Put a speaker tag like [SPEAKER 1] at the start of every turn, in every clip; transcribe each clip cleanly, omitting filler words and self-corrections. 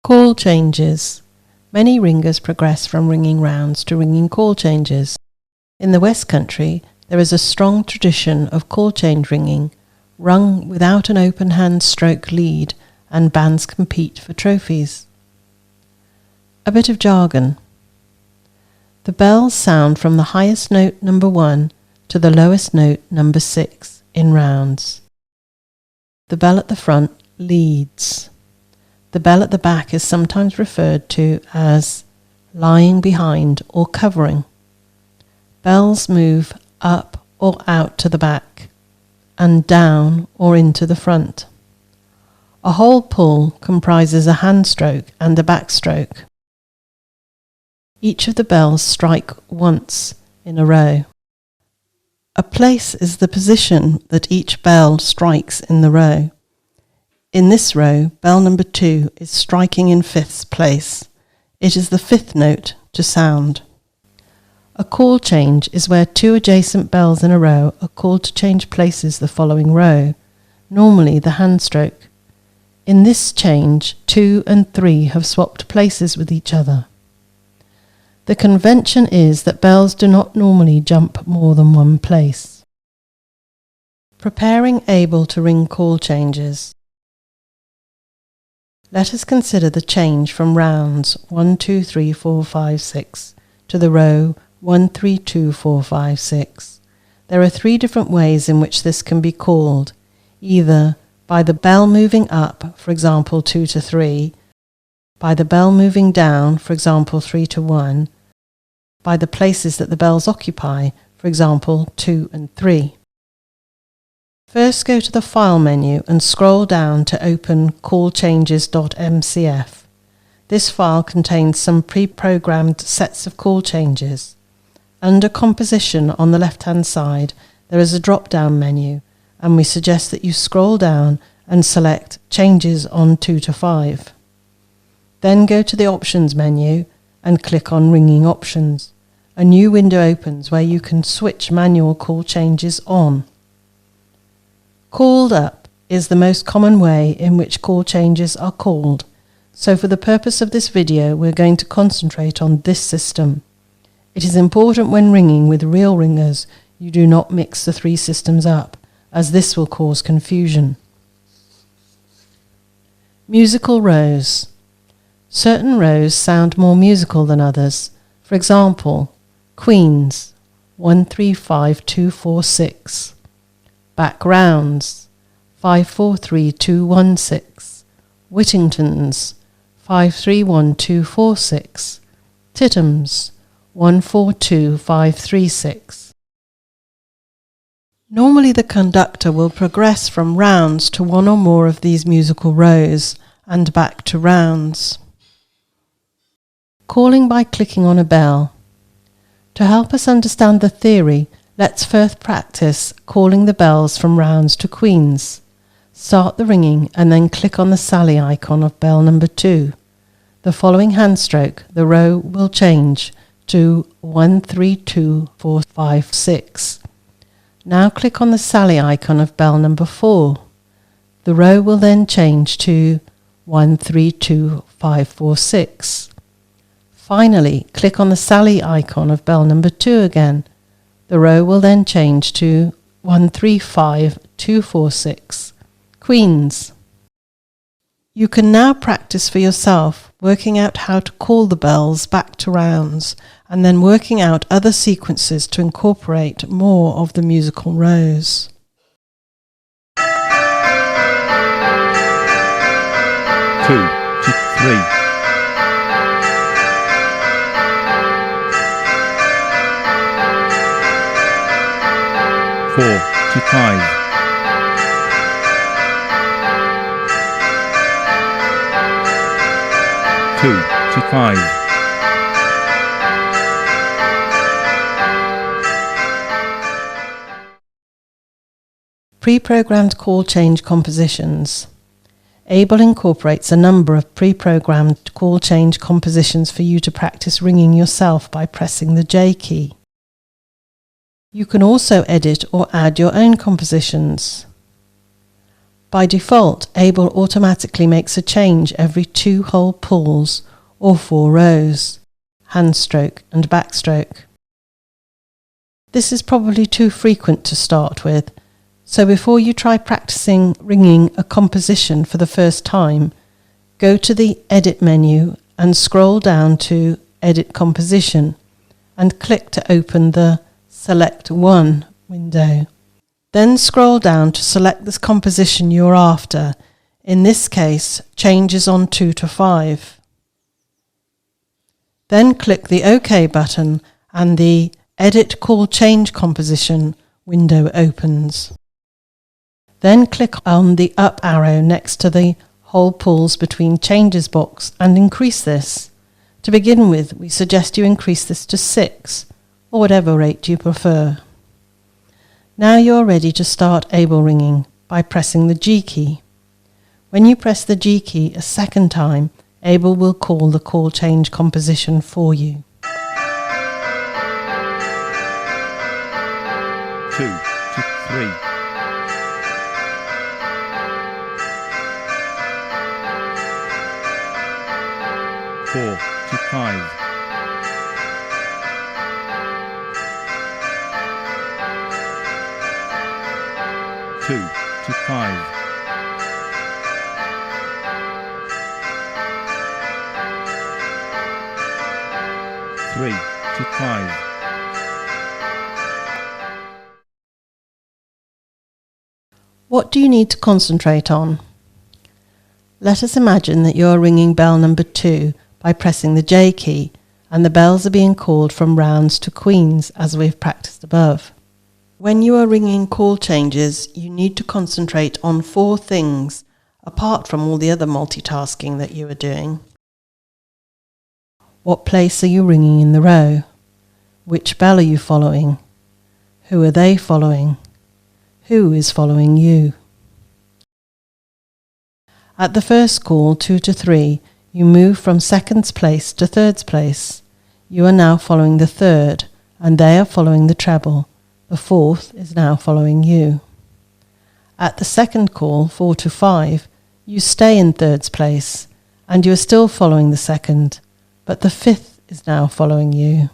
[SPEAKER 1] Call changes. Many ringers progress from ringing rounds to ringing call changes. In the West Country, there is a strong tradition of call change ringing, rung without an open hand stroke lead, and bands compete for trophies. A bit of jargon. The bells sound from the highest note number 1 to the lowest note number 6 in rounds. The bell at the front leads. The bell at the back is sometimes referred to as lying behind or covering. Bells move up or out to the back and down or into the front. A whole pull comprises a hand stroke and a backstroke. Each of the bells strike once in a row. A place is the position that each bell strikes in the row. In this row, bell number 2 is striking in 5th place. It is the 5th note to sound. A call change is where 2 adjacent bells in a row are called to change places the following row, normally the hand stroke. In this change, 2 and 3 have swapped places with each other. The convention is that bells do not normally jump more than one place. Preparing Abel to ring call changes. Let us consider the change from rounds 1, 2, 3, 4, 5, 6 to the row 1, 3, 2, 4, 5, 6. There are 3 different ways in which this can be called, either by the bell moving up, for example 2 to 3, by the bell moving down, for example 3 to 1, by the places that the bells occupy, for example 2 and 3. First go to the File menu and scroll down to open callchanges.mcf. This file contains some pre-programmed sets of call changes. Under Composition on the left-hand side, there is a drop-down menu, and we suggest that you scroll down and select Changes on 2 to 5. Then go to the Options menu and click on Ringing Options. A new window opens where you can switch manual call changes on. Called up is the most common way in which call changes are called, so for the purpose of this video we're going to concentrate on this system. It is important when ringing with real ringers you do not mix the 3 systems up, as this will cause confusion. Musical rows. Certain rows sound more musical than others. For example, Queens 1, 3, 5, 2, 4, 6. Back rounds 5, 4, 3, 2, 1, 6. Whittingtons 5, 3, 1, 2, 4, 6. Titums 1, 4, 2, 5, 3, 6. Normally the conductor will progress from rounds to one or more of these musical rows and back to rounds. Calling by clicking on a bell. To help us understand the theory, let's first practice calling the bells from rounds to queens. Start the ringing and then click on the Sally icon of bell number 2. The following hand stroke, the row will change to 1, 3, 2, 4, 5, 6. Now click on the Sally icon of bell number 4. The row will then change to 1, 3, 2, 5, 4, 6. Finally, click on the Sally icon of bell number 2 again. The row will then change to 1, 3, 5, 2, 4, 6. Queens. You can now practice for yourself, working out how to call the bells back to rounds, and then working out other sequences to incorporate more of the musical rows.
[SPEAKER 2] 2 to 3. 4 to 5. 2 to 5.
[SPEAKER 1] Pre-programmed call change compositions. Abel incorporates a number of pre-programmed call change compositions for you to practice ringing yourself by pressing the J key. You can also edit or add your own compositions. By default, Abel automatically makes a change every 2 whole pulls or 4 rows, hand stroke and backstroke. This is probably too frequent to start with, so before you try practicing ringing a composition for the first time, go to the Edit menu and scroll down to Edit Composition and click to open the Select One window. Then scroll down to select the composition you're after, in this case changes on 2 to 5. Then click the OK button and the Edit Call Change Composition window opens. Then click on the up arrow next to the whole pulls between changes box and increase this. To begin with, we suggest you increase this to 6, or whatever rate you prefer. Now you're ready to start Abel ringing by pressing the G key. When you press the G key a second time, Abel will call the call change composition for you.
[SPEAKER 2] 2 to 3. 4 to 5. 2 to 5. 3 to 5.
[SPEAKER 1] What do you need to concentrate on? Let us imagine that you are ringing bell number 2 by pressing the J key, and the bells are being called from rounds to queens as we've practiced above. When you are ringing call changes, you need to concentrate on 4 things, apart from all the other multitasking that you are doing. What place are you ringing in the row? Which bell are you following? Who are they following? Who is following you? At the first call, 2 to 3, you move from seconds place to thirds place. You are now following the third, and they are following the treble. The fourth is now following you. At the second call, 4 to 5, you stay in thirds place, and you are still following the second, but the fifth is now following you.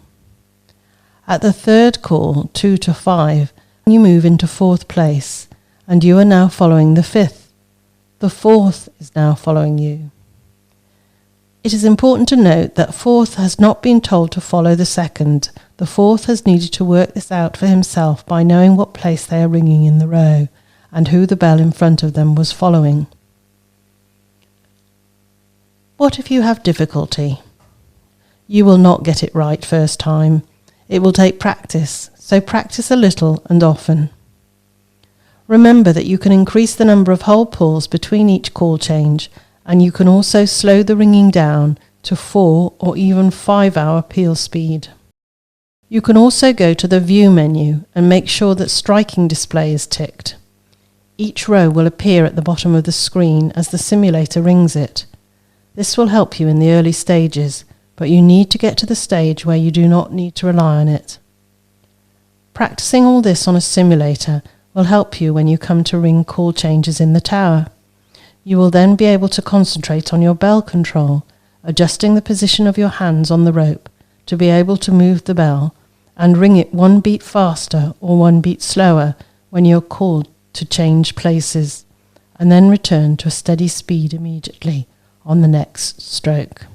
[SPEAKER 1] At the third call, 2 to 5, you move into fourth place, and you are now following the fifth. The fourth is now following you. It is important to note that fourth has not been told to follow the second. The fourth has needed to work this out for himself by knowing what place they are ringing in the row, and who the bell in front of them was following. What if you have difficulty? You will not get it right first time. It will take practice, so practice a little and often. Remember that you can increase the number of whole pulls between each call change, and you can also slow the ringing down to 4 or even 5 hour peal speed. You can also go to the View menu and make sure that striking display is ticked. Each row will appear at the bottom of the screen as the simulator rings it. This will help you in the early stages, but you need to get to the stage where you do not need to rely on it. Practicing all this on a simulator will help you when you come to ring call changes in the tower. You will then be able to concentrate on your bell control, adjusting the position of your hands on the rope to be able to move the bell and ring it 1 beat faster or 1 beat slower when you're called to change places, and then return to a steady speed immediately on the next stroke.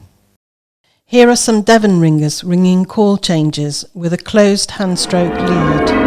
[SPEAKER 1] Here are some Devon ringers ringing call changes with a closed hand stroke lead.